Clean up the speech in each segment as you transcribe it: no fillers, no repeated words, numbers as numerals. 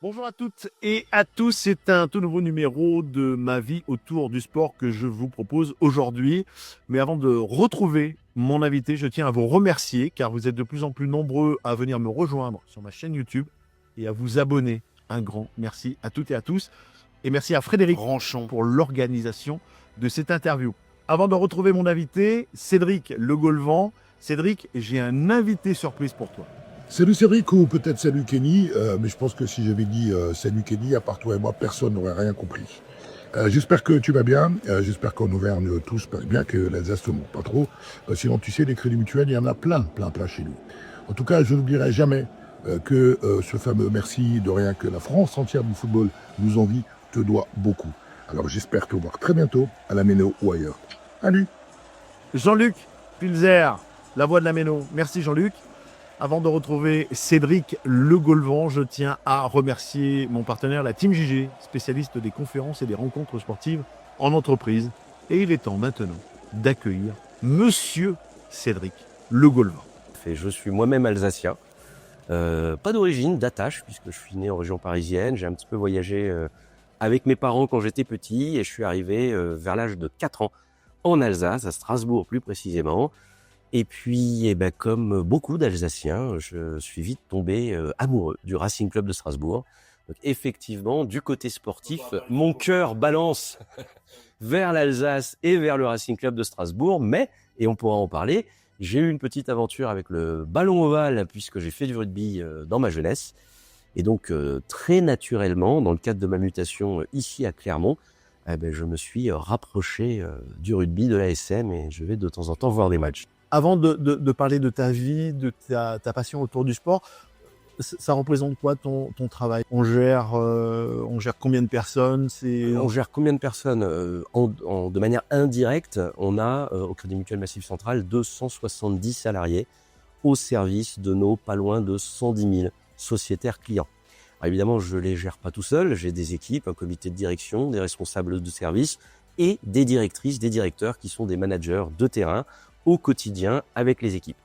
Bonjour à toutes et à tous, c'est un tout nouveau numéro de ma vie autour du sport que je vous propose aujourd'hui. Mais avant de retrouver mon invité, je tiens à vous remercier car vous êtes de plus en plus nombreux à venir me rejoindre sur ma chaîne YouTube et à vous abonner. Un grand merci à toutes et à tous. Et merci à Frédéric Ranchon pour l'organisation de cette interview. Avant de retrouver mon invité, Cédric Le Golvan. Cédric, j'ai un invité surprise pour toi. Salut Cédric ou peut-être salut Kenny, mais je pense que si j'avais dit salut Kenny, à part toi et moi, personne n'aurait rien compris. J'espère que tu vas bien, j'espère qu'en Auvergne tout se passe bien, que l'Alsace ne manque pas trop. Sinon tu sais, les crédits mutuels, il y en a plein chez nous. En tout cas, je n'oublierai jamais que ce fameux merci de rien que la France entière du football nous envie, te doit beaucoup. Alors j'espère te voir très bientôt à la Méno ou ailleurs. Salut. Jean-Luc Pilzer, la voix de la Méno. Merci Jean-Luc. Avant de retrouver Cédric Le Golvan, je tiens à remercier mon partenaire, la Team JG, spécialiste des conférences et des rencontres sportives en entreprise. Et il est temps maintenant d'accueillir Monsieur Cédric Le Golvan. Je suis moi-même alsacien, pas d'origine, d'attache, puisque je suis né en région parisienne. J'ai un petit peu voyagé avec mes parents quand j'étais petit et je suis arrivé vers l'âge de 4 ans en Alsace, à Strasbourg plus précisément. Et puis, comme beaucoup d'Alsaciens, je suis vite tombé amoureux du Racing Club de Strasbourg. Donc effectivement, du côté sportif, mon cœur balance vers l'Alsace et vers le Racing Club de Strasbourg. Mais, et on pourra en parler, j'ai eu une petite aventure avec le ballon ovale puisque j'ai fait du rugby dans ma jeunesse. Et donc, très naturellement, dans le cadre de ma mutation ici à Clermont, je me suis rapproché du rugby, de l'ASM, et je vais de temps en temps voir des matchs. Avant de parler de ta vie, de ta passion autour du sport, ça représente quoi ton travail? On gère combien de personnes? On gère combien de personnes? De manière indirecte, on a au Crédit Mutuel Massif Central 270 salariés au service de nos pas loin de 110 000 sociétaires clients. Alors évidemment, je les gère pas tout seul, j'ai des équipes, un comité de direction, des responsables de service et des directrices, des directeurs qui sont des managers de terrain au quotidien avec les équipes.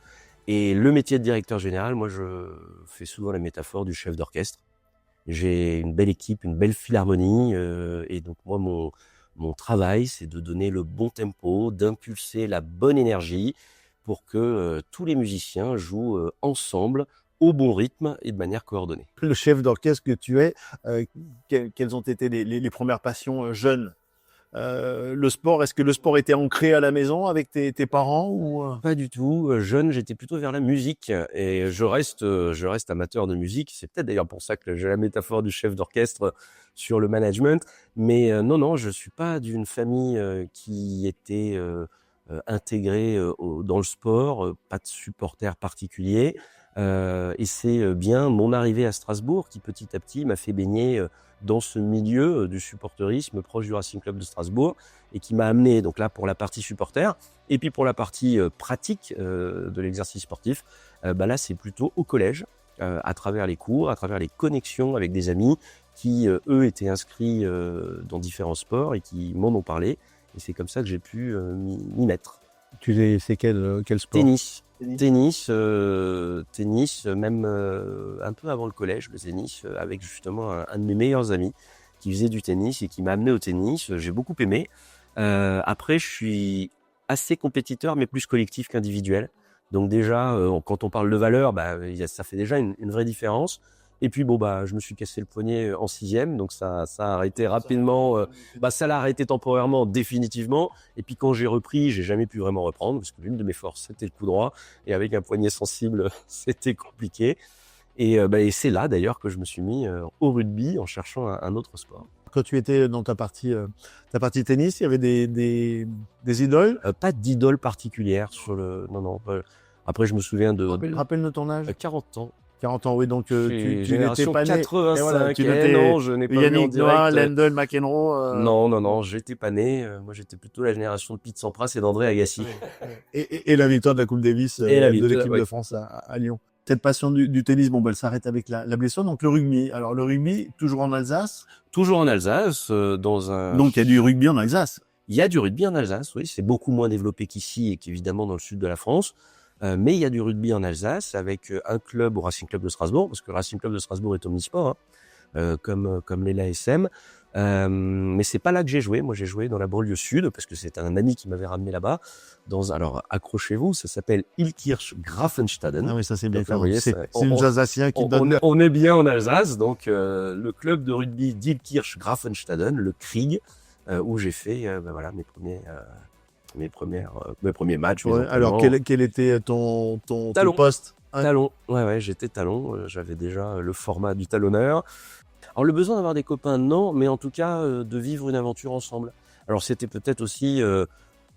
Et le métier de directeur général, moi je fais souvent la métaphore du chef d'orchestre. J'ai une belle équipe, une belle philharmonie, et donc moi mon travail c'est de donner le bon tempo, d'impulser la bonne énergie pour que tous les musiciens jouent ensemble au bon rythme et de manière coordonnée. Le chef d'orchestre que tu es, quelles ont été les premières passions jeunes? Le sport, est-ce que le sport était ancré à la maison avec tes parents ou... Pas du tout. Jeune, j'étais plutôt vers la musique et je reste amateur de musique. C'est peut-être d'ailleurs pour ça que j'ai la métaphore du chef d'orchestre sur le management. Mais non, je suis pas d'une famille qui était intégrée dans le sport, pas de supporters particuliers. Et c'est bien mon arrivée à Strasbourg qui petit à petit m'a fait baigner dans ce milieu du supporterisme proche du Racing Club de Strasbourg et qui m'a amené donc là pour la partie supporter et puis pour la partie pratique de l'exercice sportif, là c'est plutôt au collège à travers les cours, à travers les connexions avec des amis qui eux étaient inscrits dans différents sports et qui m'en ont parlé et c'est comme ça que j'ai pu m'y mettre. Tu l'es, c'est quel sport? Tennis, même un peu avant le collège, le tennis, avec justement un de mes meilleurs amis qui faisait du tennis et qui m'a amené au tennis. J'ai beaucoup aimé. Après, je suis assez compétiteur, mais plus collectif qu'individuel. Donc déjà, quand on parle de valeur, ça fait déjà une vraie différence. Et puis je me suis cassé le poignet en 6e, donc ça a arrêté rapidement. Ça l'a arrêté temporairement, définitivement. Et puis quand j'ai repris, j'ai jamais pu vraiment reprendre parce que l'une de mes forces c'était le coup droit et avec un poignet sensible, c'était compliqué. Et c'est là d'ailleurs que je me suis mis au rugby en cherchant un autre sport. Quand tu étais dans ta partie tennis, il y avait des idoles? Pas d'idole particulière sur le. Non. Après, je me souviens de. Rappelle-nous ton âge. 40 ans. 40 ans, oui, donc tu n'étais pas né. 85, Voilà, non, je n'ai pas vu en Yannick Noah, direct. Lendl, McEnroe. Non, j'étais pas né. Moi, j'étais plutôt la génération de Pete Sampras et d'André Agassi. Et la victoire de la Coupe Davis de l'équipe de France à Lyon. Cette passion du tennis, elle s'arrête avec la blessure. Donc le rugby. Alors le rugby, toujours en Alsace. Toujours en Alsace, dans un. Donc il y a du rugby en Alsace. Il y a du rugby en Alsace, oui. C'est beaucoup moins développé qu'ici et qu'évidemment dans le sud de la France. Mais il y a du rugby en Alsace avec un club au Racing Club de Strasbourg, parce que le Racing Club de Strasbourg est omnisport. comme les l'ASM. Mais c'est pas là que j'ai joué. Moi, j'ai joué dans la banlieue sud parce que c'est un ami qui m'avait ramené là-bas. Alors, accrochez-vous, ça s'appelle Illkirch Grafenstaden. Ah oui, ça c'est bien Donc, fait. vous voyez, C'est une Alsacien qui donne. on est bien en Alsace, donc le club de rugby d'Illkirch Grafenstaden, le Krieg, où j'ai fait voilà, mes premiers matchs. mes Ouais, alors entraînements. quel était ton Talon. poste? Hein. Talon, ouais, j'étais talon. J'avais déjà le format du talonneur. Alors le besoin d'avoir des copains, non, mais en tout cas de vivre une aventure ensemble. Alors c'était peut-être aussi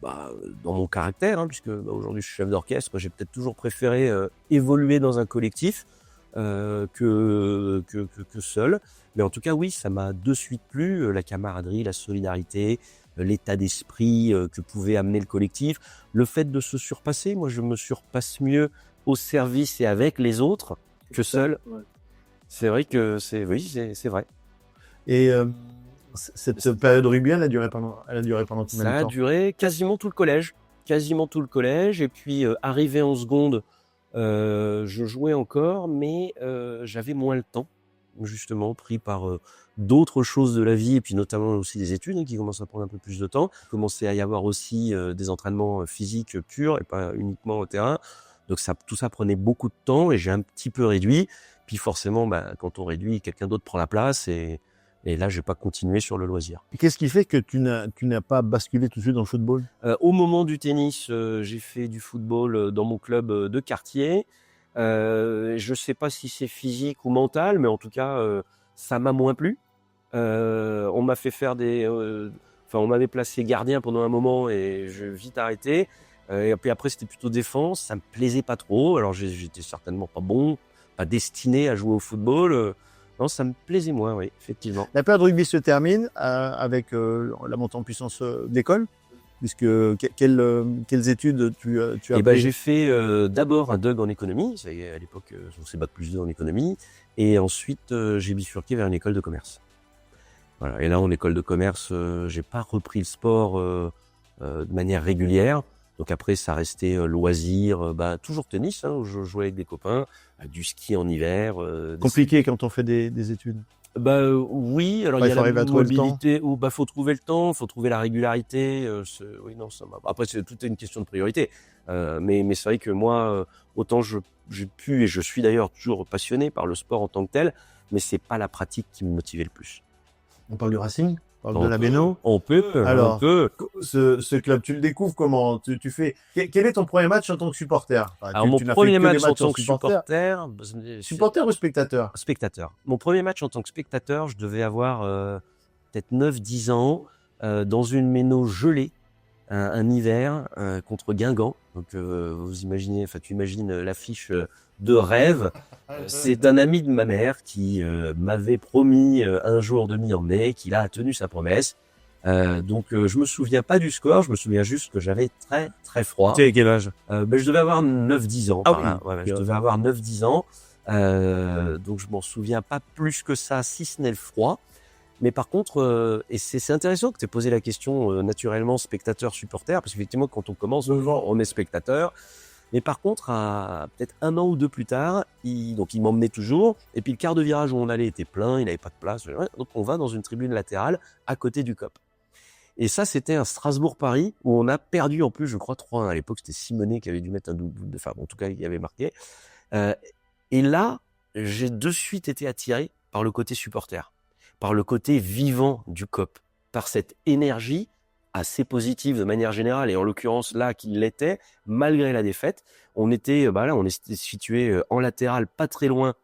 dans mon caractère, puisque aujourd'hui je suis chef d'orchestre, j'ai peut-être toujours préféré évoluer dans un collectif que seul. Mais en tout cas, oui, ça m'a de suite plu, la camaraderie, la solidarité, l'état d'esprit que pouvait amener le collectif, le fait de se surpasser. Moi, je me surpasse mieux au service et avec les autres que seul. Ouais. C'est vrai que c'est vrai. Et cette période rugby, elle a duré pendant combien de temps? Ça a duré quasiment tout le collège. Et puis, arrivé en seconde, je jouais encore, mais j'avais moins le temps, justement, pris par d'autres choses de la vie, et puis notamment aussi des études qui commencent à prendre un peu plus de temps. Il commençait à y avoir aussi des entraînements physiques purs et pas uniquement au terrain. Donc tout ça prenait beaucoup de temps et j'ai un petit peu réduit. Puis forcément, quand on réduit, quelqu'un d'autre prend la place et là, j'ai pas continué sur le loisir. Et qu'est-ce qui fait que tu n'as pas basculé tout de suite dans le football? Au moment du tennis, j'ai fait du football dans mon club de quartier. Je sais pas si c'est physique ou mental, mais en tout cas, ça m'a moins plu. On m'a fait faire on m'avait placé gardien pendant un moment et j'ai vite arrêté. Et puis après, c'était plutôt défense. Ça me plaisait pas trop. Alors, j'étais certainement pas bon, pas destiné à jouer au football. Non, ça me plaisait moins, oui, effectivement. La période rugby se termine avec la montée en puissance d'école, puisque quelles études tu as Eh ben, pris? j'ai fait d'abord un DUG en économie. Ça y est, à l'époque, on s'est Bac+2 en économie. Et ensuite, j'ai bifurqué vers une école de commerce. Voilà. Et là, en école de commerce, j'ai pas repris le sport de manière régulière. Donc après, ça restait loisir, toujours tennis, où je jouais avec des copains, du ski en hiver. Compliqué quand on fait des études. Oui, alors il y a faut la arriver à trouver le temps. mobilité, où faut trouver le temps, faut trouver la régularité. Oui, non, ça m'a. Après, tout est une question de priorité. Mais c'est vrai que moi, autant j'ai pu et je suis d'ailleurs toujours passionné par le sport en tant que tel, mais c'est pas la pratique qui me motivait le plus. On parle du Racing, on parle de la Béno. On peut. Alors, ce club, tu le découvres comment? Tu fais. Quel est ton premier match en tant que supporter? Enfin, Alors, tu mon n'as fait premier que des match en matchs tant que supporter, Supporter ou spectateur? spectateur. Mon premier match en tant que spectateur, je devais avoir peut-être 9-10 ans, dans une méno gelée, un hiver, contre Guingamp. Donc tu imagines l'affiche de rêve. C'est un ami de ma mère qui m'avait promis un jour de m'y emmener, qu'il a tenu sa promesse. Donc je me souviens pas du score, je me souviens juste que j'avais très très froid. Tu as quel âge? Je devais avoir 9-10 ans. Ah par là. oui. Ouais, je devais avoir 9-10 ans. Donc je m'en souviens pas plus que ça, si ce n'est le froid. Mais par contre, et c'est intéressant que tu aies posé la question naturellement spectateur-supporter, parce qu'effectivement, quand on commence, souvent, on est spectateur. Mais par contre, à peut-être 1 an ou 2 plus tard, il m'emmenait toujours. Et puis le quart de virage où on allait était plein, il n'avait pas de place. Donc on va dans une tribune latérale à côté du COP. Et ça, c'était un Strasbourg-Paris où on a perdu en plus, je crois, 3-1. À l'époque, c'était Simonet qui avait dû mettre un double, enfin, en tout cas, il avait marqué. Et là, j'ai de suite été attiré par le côté supporter, par le côté vivant du COP, par cette énergie assez positive de manière générale, et en l'occurrence là qu'il l'était, malgré la défaite. On était situé en latéral, pas très loin,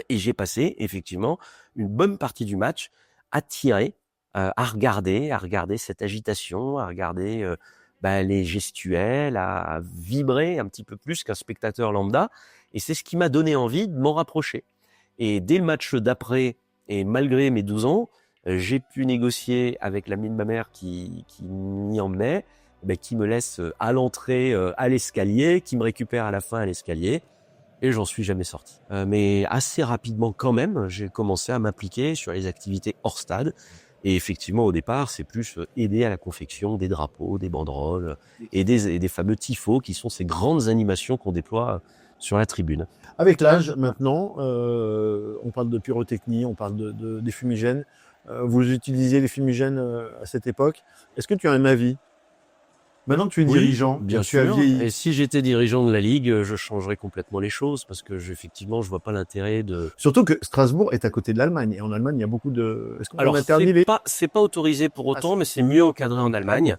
et j'ai passé effectivement une bonne partie du match attiré à regarder cette agitation, à regarder les gestuels, à vibrer un petit peu plus qu'un spectateur lambda, et c'est ce qui m'a donné envie de m'en rapprocher. Et dès le match d'après, et malgré mes 12 ans, j'ai pu négocier avec l'ami de ma mère qui m'y emmenait, qui me laisse à l'entrée à l'escalier, qui me récupère à la fin à l'escalier, et j'en suis jamais sorti. Mais assez rapidement quand même, j'ai commencé à m'impliquer sur les activités hors stade. Et effectivement, au départ, c'est plus aider à la confection des drapeaux, des banderoles et des fameux tifos qui sont ces grandes animations qu'on déploie sur la tribune. Avec l'âge, maintenant, on parle de pyrotechnie, on parle des fumigènes. Vous utilisiez les fumigènes à cette époque. Est-ce que tu as un avis? Maintenant que tu es dirigeant, bien tu as sûr. vieilli. Et si j'étais dirigeant de la Ligue, je changerais complètement les choses parce que effectivement, je vois pas l'intérêt de. Surtout que Strasbourg est à côté de l'Allemagne. Et en Allemagne, il y a beaucoup de... Est-ce qu'on Alors, interdit les... c'est pas autorisé pour autant, mais c'est mieux encadré en Allemagne.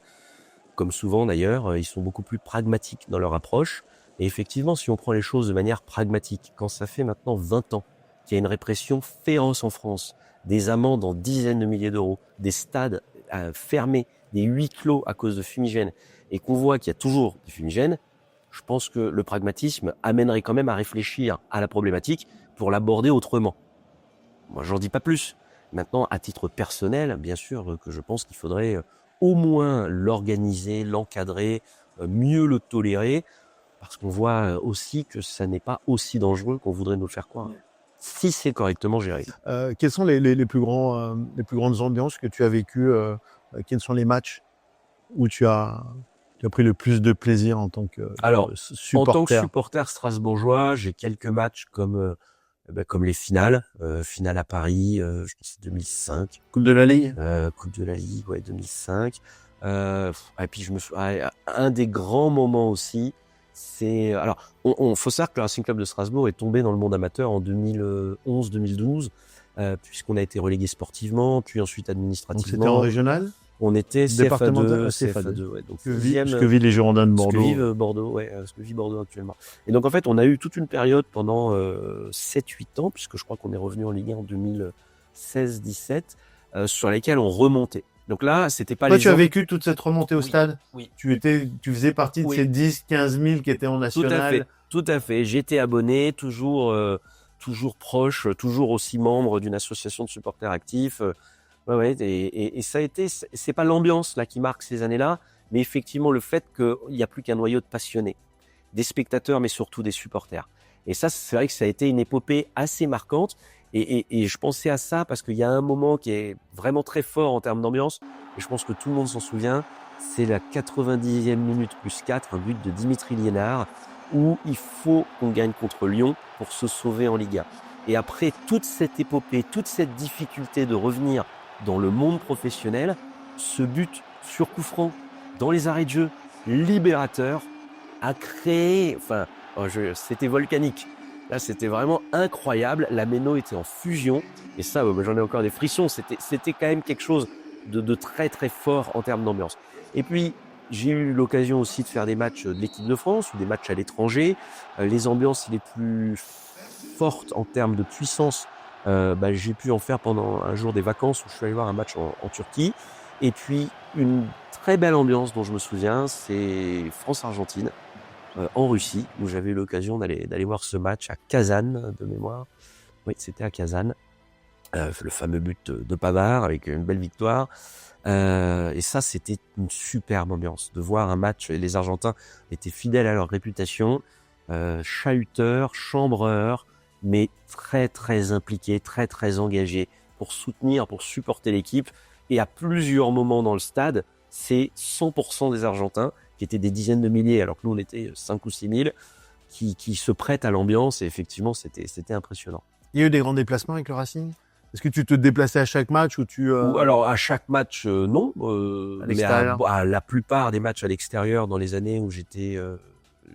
Comme souvent d'ailleurs, ils sont beaucoup plus pragmatiques dans leur approche. Et effectivement, si on prend les choses de manière pragmatique, quand ça fait maintenant 20 ans qu'il y a une répression féroce en France, des amendes en dizaines de milliers d'euros, des stades fermés, des huis clos à cause de fumigènes, et qu'on voit qu'il y a toujours des fumigènes, je pense que le pragmatisme amènerait quand même à réfléchir à la problématique pour l'aborder autrement. Moi, j'en dis pas plus. Maintenant, à titre personnel, bien sûr que je pense qu'il faudrait au moins l'organiser, l'encadrer, mieux le tolérer, parce qu'on voit aussi que ça n'est pas aussi dangereux qu'on voudrait nous le faire croire. Si c'est correctement géré. Quelles sont les plus grandes ambiances que tu as vécues? Quels sont les matchs où tu as pris le plus de plaisir en tant que supporter? En tant que supporter strasbourgeois, j'ai quelques matchs comme les finales. Finale à Paris, je pense que c'est 2005. Coupe de la Ligue? Coupe de la Ligue, ouais, 2005. Et puis un des grands moments aussi, c'est alors faut savoir que le Racing Club de Strasbourg est tombé dans le monde amateur en 2011-2012, puisqu'on a été relégué sportivement, puis ensuite Donc administrativement. c'était en régional? On était Départemental, CFA2, ouais, donc Ce que vivent les Girondins de Bordeaux. Ce que vivent Bordeaux, ce que vit Bordeaux actuellement. Et donc en fait, on a eu toute une période pendant 7-8 ans, puisque je crois qu'on est revenu en Ligue 1 en 2016-17, sur lesquels on remontait. Donc là, c'était pas Toi, les tu as vécu toute cette remontée au stade? Oui. Tu faisais partie de ces 10-15 000 qui étaient en national? Tout à fait. J'étais abonné, toujours proche, toujours aussi membre d'une association de supporters actifs. Ouais, et ça a été, c'est pas l'ambiance là qui marque ces années-là, mais effectivement le fait qu'il n'y a plus qu'un noyau de passionnés, des spectateurs, mais surtout des supporters. Et ça, c'est vrai que ça a été une épopée assez marquante. Et je pensais à ça parce qu'il y a un moment qui est vraiment très fort en termes d'ambiance, et je pense que tout le monde s'en souvient, c'est la 90e minute plus 4, un but de Dimitri Liénard, où il faut qu'on gagne contre Lyon pour se sauver en Liga. Et après toute cette épopée, toute cette difficulté de revenir dans le monde professionnel, ce but sur coup franc, dans les arrêts de jeu, libérateur, a créé, c'était volcanique. Là, c'était vraiment incroyable. La Méno était en fusion. Et ça, j'en ai encore des frissons. C'était quand même quelque chose de très, très fort en termes d'ambiance. Et puis, j'ai eu l'occasion aussi de faire des matchs de l'équipe de France ou des matchs à l'étranger. Les ambiances les plus fortes en termes de puissance, j'ai pu en faire pendant un jour des vacances où je suis allé voir un match en Turquie. Et puis, une très belle ambiance dont je me souviens, c'est France-Argentine. En Russie, où j'avais eu l'occasion d'aller voir ce match à Kazan, de mémoire. Oui, c'était à Kazan. Le fameux but de Pavard avec une belle victoire. Et ça, c'était une superbe ambiance. De voir un match, les Argentins étaient fidèles à leur réputation, chahuteurs, chambreurs, mais très, très impliqués, très, très engagés pour soutenir, pour supporter l'équipe. Et à plusieurs moments dans le stade, c'est 100% des Argentins, qui étaient des dizaines de milliers, alors que nous, on était 5 ou 6 000, qui se prêtent à l'ambiance. Et effectivement, c'était impressionnant. Il y a eu des grands déplacements avec le Racing? Est-ce que tu te déplaçais à chaque match ou Alors, à chaque match, non. À l'extérieur? Mais à la plupart des matchs à l'extérieur, dans les années où j'étais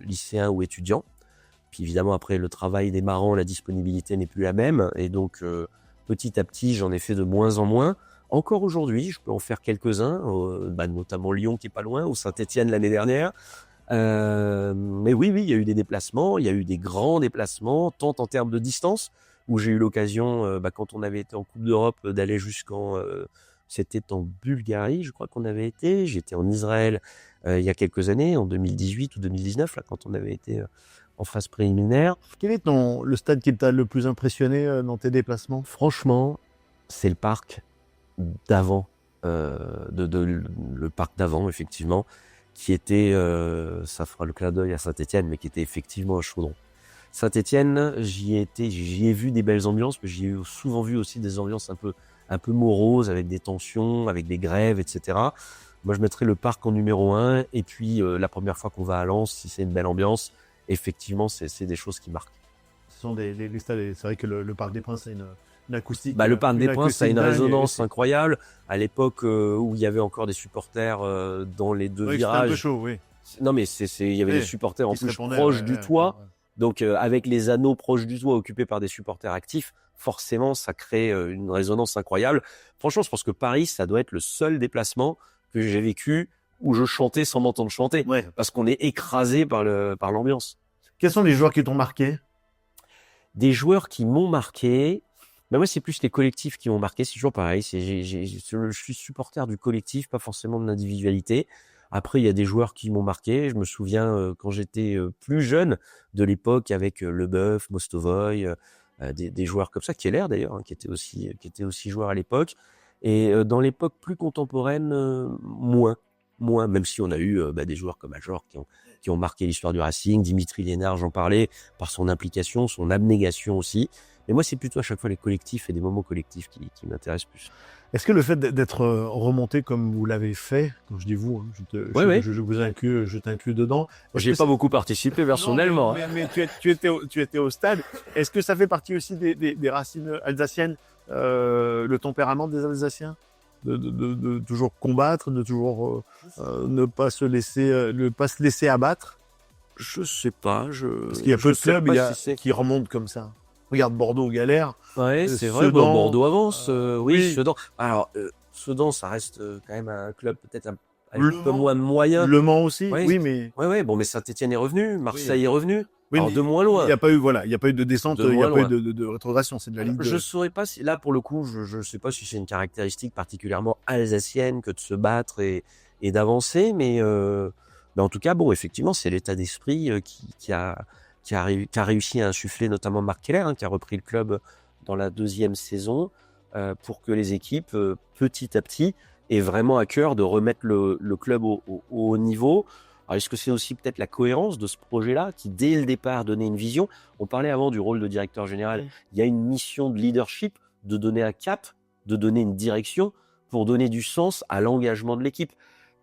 lycéen ou étudiant. Puis évidemment, après le travail démarrant, la disponibilité n'est plus la même. Et donc, petit à petit, j'en ai fait de moins en moins. Encore aujourd'hui, je peux en faire quelques-uns, notamment Lyon qui est pas loin, ou Saint-Étienne l'année dernière. Mais oui, il y a eu des déplacements, il y a eu des grands déplacements, tant en termes de distance, où j'ai eu l'occasion, quand on avait été en Coupe d'Europe, d'aller c'était en Bulgarie, je crois qu'on avait été. J'étais en Israël il y a quelques années, en 2018 ou 2019, là, quand on avait été en phase préliminaire. Quel est le stade qui t'a le plus impressionné dans tes déplacements? Franchement, c'est le parc d'avant, le parc d'avant, effectivement, qui était, ça fera le clin d'œil à Saint-Étienne, mais qui était effectivement un chaudron. Saint-Étienne, j'y ai vu des belles ambiances, mais j'y ai souvent vu aussi des ambiances un peu moroses, avec des tensions, avec des grèves, etc. Moi, je mettrais le parc en numéro 1, et puis la première fois qu'on va à Lens, si c'est une belle ambiance, effectivement, c'est des choses qui marquent. Ce sont les stades, c'est vrai que le Parc des Princes a une acoustique. Le Parc des Princes, ça a une dingue, résonance incroyable. À l'époque où il y avait encore des supporters dans les deux Oui, c'était un peu virages. chaud, oui. Non, mais il y avait Oui, des supporters en qui se plus répondaient, proches ouais, du ouais, toit. ouais. Donc, avec les anneaux proches du toit occupés par des supporters actifs, forcément, ça crée une résonance incroyable. Franchement, je pense que Paris, ça doit être le seul déplacement que j'ai vécu où je chantais sans m'entendre chanter. Ouais. Parce qu'on est écrasé par l'ambiance. Quels sont les joueurs qui t'ont marqué? Des joueurs qui m'ont marqué. Moi, c'est plus les collectifs qui m'ont marqué. C'est toujours pareil. Je suis supporter du collectif, pas forcément de l'individualité. Après, il y a des joueurs qui m'ont marqué. Je me souviens quand j'étais plus jeune, de l'époque avec Leboeuf, Mostovoy, des joueurs comme ça, Keller d'ailleurs, hein, qui était aussi joueur à l'époque. Et dans l'époque plus contemporaine, moins. Même si on a eu des joueurs comme Ajor qui ont marqué l'histoire du Racing, Dimitri Liénard, j'en parlais, par son implication, son abnégation aussi. Mais moi, c'est plutôt à chaque fois les collectifs et des moments collectifs qui m'intéressent plus. Est-ce que le fait d'être remonté comme vous l'avez fait, quand je dis vous, hein, je vous inclus, je t'inclus dedans. J'ai pas beaucoup participé personnellement. Non, mais tu étais au stade. Est-ce que ça fait partie aussi des racines alsaciennes, le tempérament des Alsaciens, de toujours combattre, de toujours ne pas se laisser abattre? Je sais pas. Parce qu'il y a peu de clubs qui remontent comme ça. Regarde Bordeaux galère. Ouais, c'est vrai. Sedan, Bordeaux avance. Oui, oui. Sedan. Alors, Sedan, ça reste quand même un club peut-être avec Le un peu Mans. moins de moyens. Le Mans aussi. Ouais. Oui, mais Ouais. Bon, mais Saint-Étienne est revenu. Marseille est revenu. oui, Alors, mais de moins loin. il n'y a pas eu de descente, De il n'y a moins pas eu de rétrogradation. C'est de la Ligue 2. Je saurais pas si, là, pour le coup, je sais pas si c'est une caractéristique particulièrement alsacienne que de se battre et d'avancer, mais en tout cas, bon, effectivement, c'est l'état d'esprit qui a réussi à insuffler notamment Marc Keller, hein, qui a repris le club dans la 2e saison, pour que les équipes, petit à petit, aient vraiment à cœur de remettre le club au haut niveau. Alors, est-ce que c'est aussi peut-être la cohérence de ce projet-là qui, dès le départ, donnait une vision? On parlait avant du rôle de directeur général. Il y a une mission de leadership, de donner un cap, de donner une direction pour donner du sens à l'engagement de l'équipe.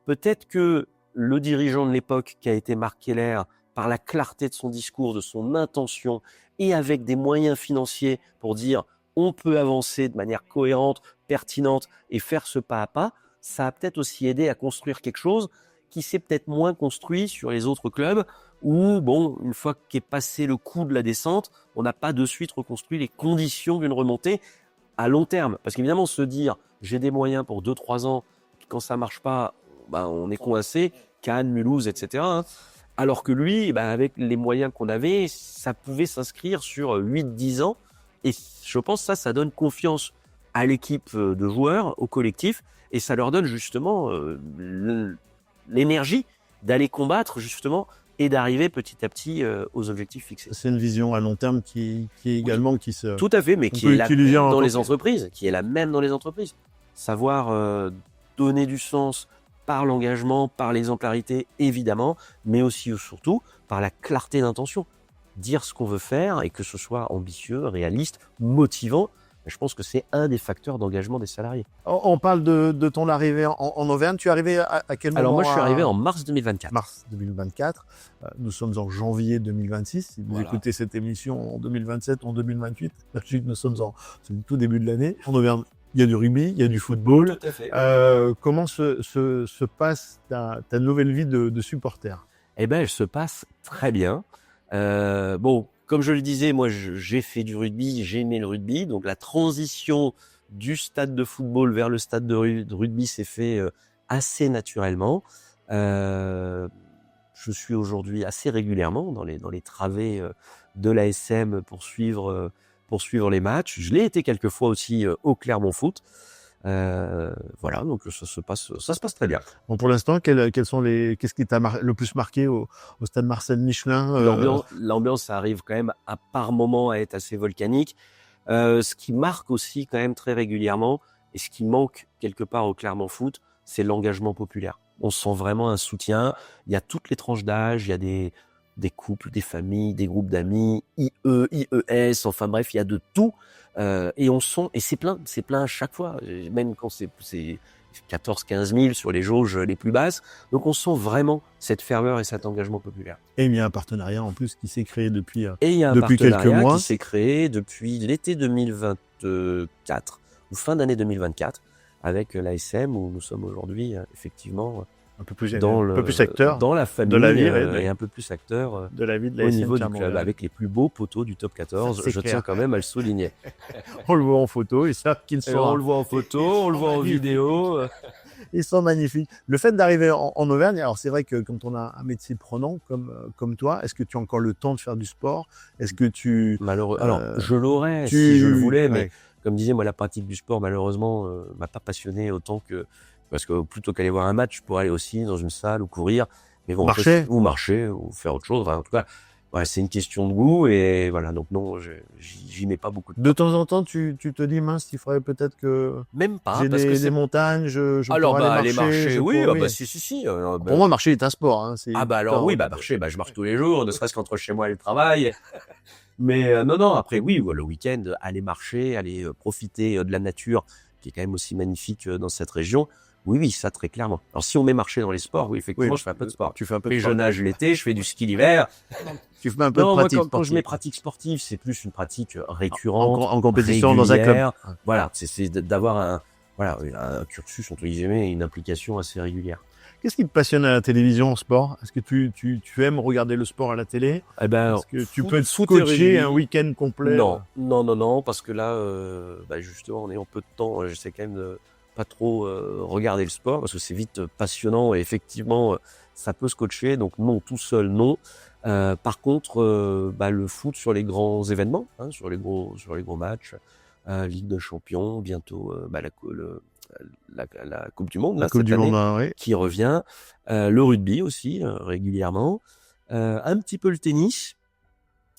Peut-être que le dirigeant de l'époque, qui a été Marc Keller, par la clarté de son discours, de son intention, et avec des moyens financiers pour dire on peut avancer de manière cohérente, pertinente et faire ce pas à pas, ça a peut-être aussi aidé à construire quelque chose qui s'est peut-être moins construit sur les autres clubs où, bon, une fois qu'est passé le coup de la descente, on n'a pas de suite reconstruit les conditions d'une remontée à long terme. Parce qu'évidemment, se dire j'ai des moyens pour 2-3 ans, puis quand ça marche pas, on est coincé, Cannes, Mulhouse, etc. Hein. Alors que lui, avec les moyens qu'on avait, ça pouvait s'inscrire sur 8-10 ans. Et je pense que ça donne confiance à l'équipe de joueurs, au collectif, et ça leur donne justement l'énergie d'aller combattre justement et d'arriver petit à petit aux objectifs fixés. C'est une vision à long terme qui également qui se. Tout à fait, mais on qui peut est la utiliser même en dans les entreprise. entreprises, qui est la même dans les entreprises. Savoir donner du sens par l'engagement, par l'exemplarité, évidemment, mais aussi et surtout par la clarté d'intention. Dire ce qu'on veut faire et que ce soit ambitieux, réaliste, motivant, je pense que c'est un des facteurs d'engagement des salariés. On parle de ton arrivée en Auvergne. Tu es arrivé à quel moment? Alors moi, je suis arrivé en mars 2024. Mars 2024. Nous sommes en janvier 2026. Si vous Voilà. écoutez cette émission en 2027 ou en c'est le tout début de l'année. En Auvergne, il y a du rugby, il y a du football. Tout à fait. Comment se passe ta nouvelle vie de supporter? Eh ben, elle se passe très bien. Bon, comme je le disais, moi, j'ai fait du rugby, j'ai aimé le rugby. Donc, la transition du stade de football vers le stade de rugby s'est fait assez naturellement. Je suis aujourd'hui assez régulièrement dans les travées de l'ASM pour suivre les matchs. Je l'ai été quelques fois aussi au Clermont Foot. Voilà, donc ça se passe très bien. Bon, pour l'instant, qu'est-ce qui t'a le plus marqué au stade Marcel Michelin? L'ambiance, ça arrive quand même à par moment à être assez volcanique. Ce qui marque aussi quand même très régulièrement et ce qui manque quelque part au Clermont Foot, c'est l'engagement populaire. On sent vraiment un soutien. Il y a toutes les tranches d'âge, il y a des couples, des familles, des groupes d'amis, IE, IES, enfin bref, il y a de tout. Et c'est plein à chaque fois, même quand c'est 14-15 000 sur les jauges les plus basses. Donc on sent vraiment cette ferveur et cet engagement populaire. Et il y a un partenariat en plus qui s'est créé depuis Et il y a un quelques partenariat mois qui s'est créé depuis l'été 2024 ou fin d'année 2024 avec l'ASM où nous sommes aujourd'hui effectivement un peu plus acteur dans la famille de la vie, et un peu plus acteur de la vie de au l'ASM niveau du club avec les plus beaux poteaux du top 14. Je tiens quand même à le souligner. On le voit en photo et ça on le voit en photo, on le voit en vidéo. Ils sont magnifiques. Le fait d'arriver en Auvergne, alors c'est vrai que quand on a un métier prenant comme toi, est-ce que tu as encore le temps de faire du sport? Est-ce que tu... Malheureux. Alors, je l'aurais si je le voulais, mais comme disait moi, la pratique du sport, malheureusement, m'a pas passionné autant que... Parce que plutôt qu'aller voir un match, je pourrais aller aussi dans une salle ou courir. Mais bon, marcher ou faire autre chose. Enfin, en tout cas, ouais, c'est une question de goût et voilà. Donc non, j'y mets pas beaucoup de temps. De temps en temps, tu te dis, mince, il faudrait peut-être que... Même pas. J'ai parce que des montagnes, je alors, pourrais aller marcher. Oui, si. Pour moi, marcher est un sport. Hein, marcher, je marche tous les jours, ne serait-ce qu'entre chez moi et le travail. Mais non, après, oui, le week-end, aller marcher, aller profiter de la nature, qui est quand même aussi magnifique dans cette région. Oui, ça très clairement. Alors si on met marcher dans les sports, oui, effectivement, je fais un peu de sport. Tu fais un peu de sport. Je nage l'été, je fais du ski l'hiver. Tu fais un peu de pratique sportive. Quand je mets pratique sportive, c'est plus une pratique récurrente, en compétition dans un club. Voilà, c'est d'avoir un cursus entre guillemets, une implication assez régulière. Qu'est-ce qui te passionne à la télévision en sport? Est-ce que tu aimes regarder le sport à la télé? Est-ce que tu peux être coaché un week-end complet? Non, parce que là, justement, en ayant peu de temps, j'essaie quand même de pas trop regarder le sport parce que c'est vite passionnant et effectivement ça peut se coacher, donc non, tout seul non. Par contre le foot sur les grands événements, sur les gros matchs, Ligue de Champions, bientôt la Coupe du Monde, cette année, qui revient, le rugby aussi régulièrement, un petit peu le tennis.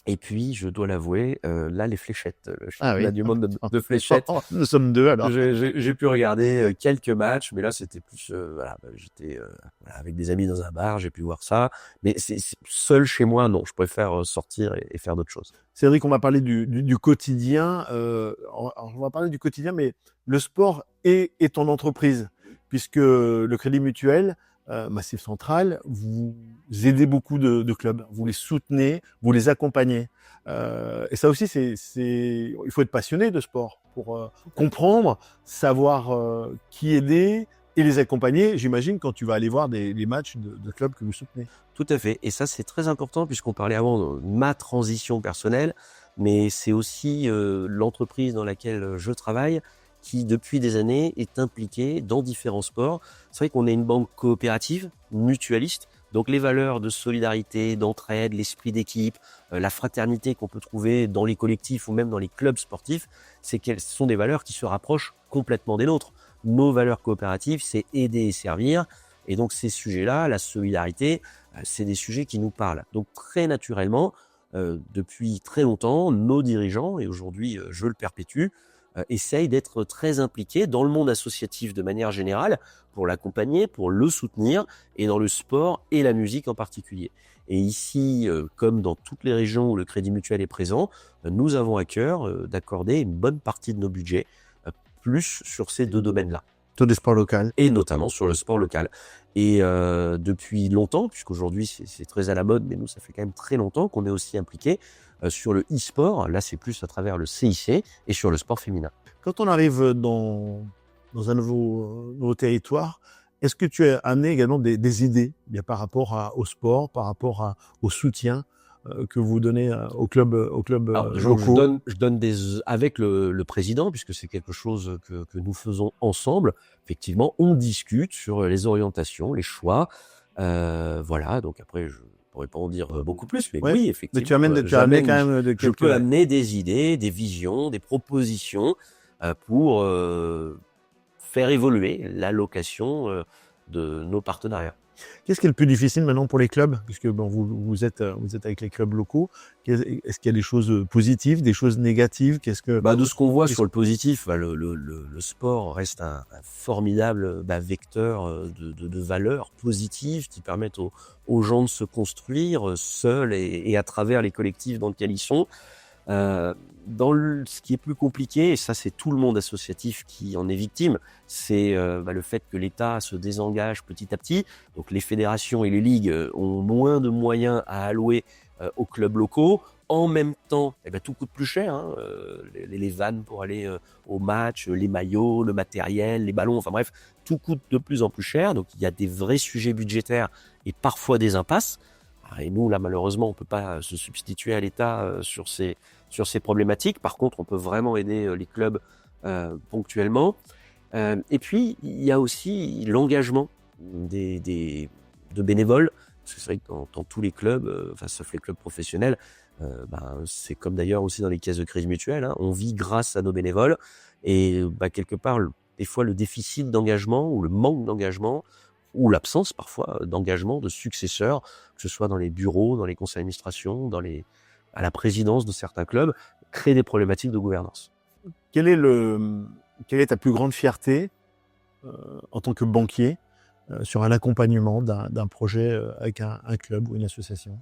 Et puis, je dois l'avouer, là, les fléchettes, le championnat du monde de fléchettes. Nous sommes deux, alors. J'ai pu regarder quelques matchs, mais là, c'était plus, j'étais avec des amis dans un bar, j'ai pu voir ça. Mais c'est seul chez moi, non. Je préfère sortir et faire d'autres choses. Cédric, on va parler du quotidien. On va parler du quotidien, mais le sport est ton entreprise, puisque le Crédit Mutuel, Massif Central, vous aidez beaucoup de clubs, vous les soutenez, vous les accompagnez. Et ça aussi, il faut être passionné de sport pour comprendre, savoir qui aider et les accompagner, j'imagine, quand tu vas aller voir les matchs de clubs que vous soutenez. Tout à fait. Et ça, c'est très important puisqu'on parlait avant de ma transition personnelle, mais c'est aussi l'entreprise dans laquelle je travaille qui, depuis des années, est impliquée dans différents sports. C'est vrai qu'on est une banque coopérative, mutualiste, donc les valeurs de solidarité, d'entraide, l'esprit d'équipe, la fraternité qu'on peut trouver dans les collectifs ou même dans les clubs sportifs, ce sont des valeurs qui se rapprochent complètement des nôtres. Nos valeurs coopératives, c'est aider et servir. Et donc ces sujets-là, la solidarité, c'est des sujets qui nous parlent. Donc très naturellement, depuis très longtemps, nos dirigeants, et aujourd'hui je le perpétue, essayent d'être très impliqués dans le monde associatif de manière générale pour l'accompagner, pour le soutenir, et dans le sport et la musique en particulier. Et ici, comme dans toutes les régions où le Crédit Mutuel est présent, nous avons à cœur d'accorder une bonne partie de nos budgets plus sur ces deux domaines-là. Sur le sport local. Et notamment sur le sport local. Et depuis longtemps, puisqu'aujourd'hui c'est très à la mode, mais nous ça fait quand même très longtemps qu'on est aussi impliqué sur le e-sport. Là c'est plus à travers le CIC et sur le sport féminin. Quand on arrive dans un nouveau territoire, est-ce que tu as amené également des idées par rapport au sport, par rapport au soutien que vous donnez au club locaux? Je donne avec le président, puisque c'est quelque chose que nous faisons ensemble. Effectivement, on discute sur les orientations, les choix. Voilà, donc après, je pourrais pas en dire beaucoup plus, mais oui, effectivement. Mais tu as amené quand même je peux amener des idées, des visions, des propositions pour faire évoluer l'allocation de nos partenariats. Qu'est-ce qui est le plus difficile maintenant pour les clubs, puisque vous êtes avec les clubs locaux? Est-ce qu'il y a des choses positives, des choses négatives? De ce qu'on voit sur le positif, le sport reste un formidable vecteur de valeurs positives qui permettent aux gens de se construire seuls et à travers les collectifs dans lesquels ils sont. Ce qui est plus compliqué, et ça c'est tout le monde associatif qui en est victime, c'est le fait que l'État se désengage petit à petit. Donc les fédérations et les ligues ont moins de moyens à allouer aux clubs locaux. En même temps, tout coûte plus cher, hein, les vannes pour aller au match, les maillots, le matériel, les ballons, enfin bref, tout coûte de plus en plus cher. Donc il y a des vrais sujets budgétaires et parfois des impasses. Et nous, là, malheureusement, on peut pas se substituer à l'État sur ces problématiques. Par contre, on peut vraiment aider les clubs ponctuellement. Et puis, il y a aussi l'engagement de bénévoles. Parce que c'est vrai que dans tous les clubs, sauf les clubs professionnels, c'est comme d'ailleurs aussi dans les caisses de crédit mutuel, hein, on vit grâce à nos bénévoles. Et quelque part, des fois, le déficit d'engagement ou le manque d'engagement ou l'absence parfois d'engagement de successeurs, que ce soit dans les bureaux, dans les conseils d'administration, à la présidence de certains clubs, crée des problématiques de gouvernance. Quelle est ta plus grande fierté en tant que banquier sur un accompagnement d'un projet avec un club ou une association?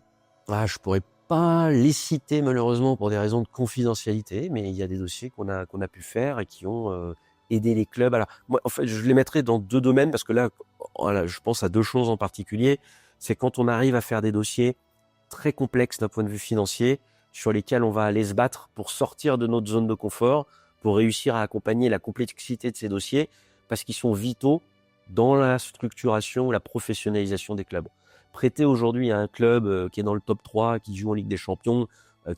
Je pourrais pas les citer malheureusement pour des raisons de confidentialité, mais il y a des dossiers qu'on a pu faire et qui ont aidé les clubs. Alors moi, en fait, je les mettrais dans 2 domaines parce que là, voilà, je pense à 2 choses en particulier. C'est quand on arrive à faire des dossiers très complexes d'un point de vue financier, sur lesquels on va aller se battre pour sortir de notre zone de confort, pour réussir à accompagner la complexité de ces dossiers, parce qu'ils sont vitaux dans la structuration, la professionnalisation des clubs. Prêter aujourd'hui à un club qui est dans le top 3, qui joue en Ligue des Champions,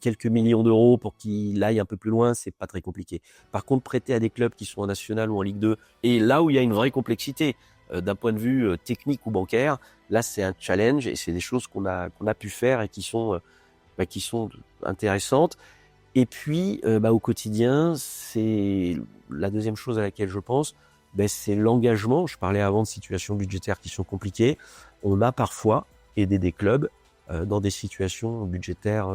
quelques millions d'euros pour qu'il aille un peu plus loin, c'est pas très compliqué. Par contre, prêter à des clubs qui sont en National ou en Ligue 2, et là où il y a une vraie complexité d'un point de vue technique ou bancaire, là c'est un challenge et c'est des choses qu'on a pu faire et qui sont intéressantes. Et puis au quotidien, c'est la deuxième chose à laquelle je pense, c'est l'engagement. Je parlais avant de situations budgétaires qui sont compliquées. On a parfois aidé des clubs dans des situations budgétaires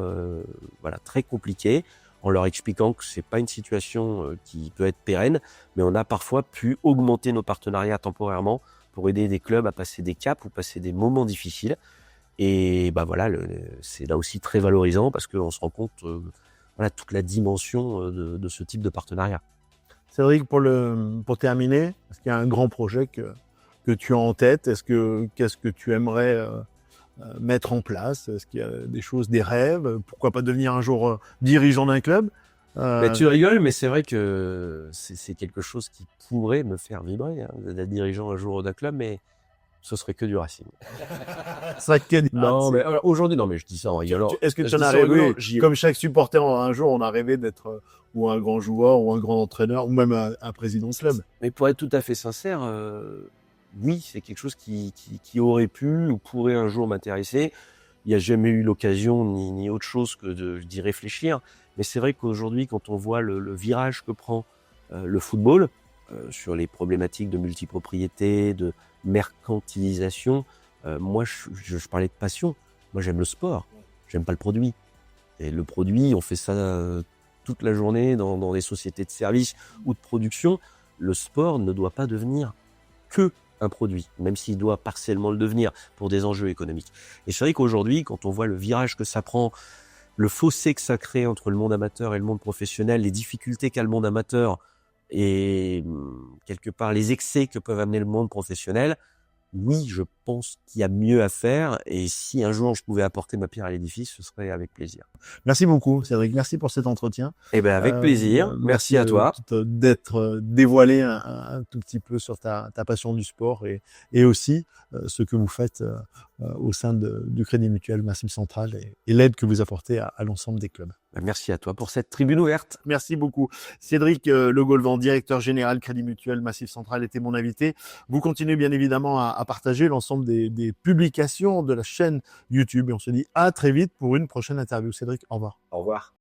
très compliquées, en leur expliquant que c'est pas une situation qui peut être pérenne, mais on a parfois pu augmenter nos partenariats temporairement pour aider des clubs à passer des caps ou passer des moments difficiles. Et c'est là aussi très valorisant parce qu'on se rend compte toute la dimension de ce type de partenariat. Cédric, pour terminer, est-ce qu'il y a un grand projet que tu as en tête? Qu'est-ce que tu aimerais mettre en place? Est-ce qu'il y a des choses, des rêves? Pourquoi pas devenir un jour dirigeant d'un club? Tu rigoles, mais c'est vrai que c'est quelque chose qui pourrait me faire vibrer, hein, d'être dirigeant un jour d'un club, mais ce serait que du Racing. Non, mais aujourd'hui, non, mais je dis ça en rigolant. Est-ce que tu en as rêvé? Comme chaque supporter, un jour, on a rêvé d'être ou un grand joueur, ou un grand entraîneur, ou même un président de club. Mais pour être tout à fait sincère, oui, c'est quelque chose qui aurait pu ou pourrait un jour m'intéresser. Il n'y a jamais eu l'occasion ni autre chose que d'y réfléchir. Mais c'est vrai qu'aujourd'hui, quand on voit le virage que prend le football sur les problématiques de multipropriété, de mercantilisation, moi, je parlais de passion. Moi, j'aime le sport. J'aime pas le produit. Et le produit, on fait ça toute la journée dans des sociétés de services ou de production. Le sport ne doit pas devenir que un produit, même s'il doit partiellement le devenir pour des enjeux économiques. Et c'est vrai qu'aujourd'hui, quand on voit le virage que ça prend, le fossé que ça crée entre le monde amateur et le monde professionnel, les difficultés qu'a le monde amateur et quelque part les excès que peuvent amener le monde professionnel, oui, je pense qu'il y a mieux à faire. Et si un jour je pouvais apporter ma pierre à l'édifice, ce serait avec plaisir. Merci beaucoup, Cédric. Merci pour cet entretien. Avec plaisir. Merci à toi. D'être dévoilé un tout petit peu sur ta passion du sport et aussi ce que vous faites au sein du Crédit Mutuel Massif Central et l'aide que vous apportez à l'ensemble des clubs. Merci à toi pour cette tribune ouverte. Merci beaucoup. Cédric Le Gaulvan, directeur général Crédit Mutuel Massif Central, était mon invité. Vous continuez bien évidemment à partager l'ensemble des publications de la chaîne YouTube et on se dit à très vite pour une prochaine interview. Cédric, au revoir. Au revoir.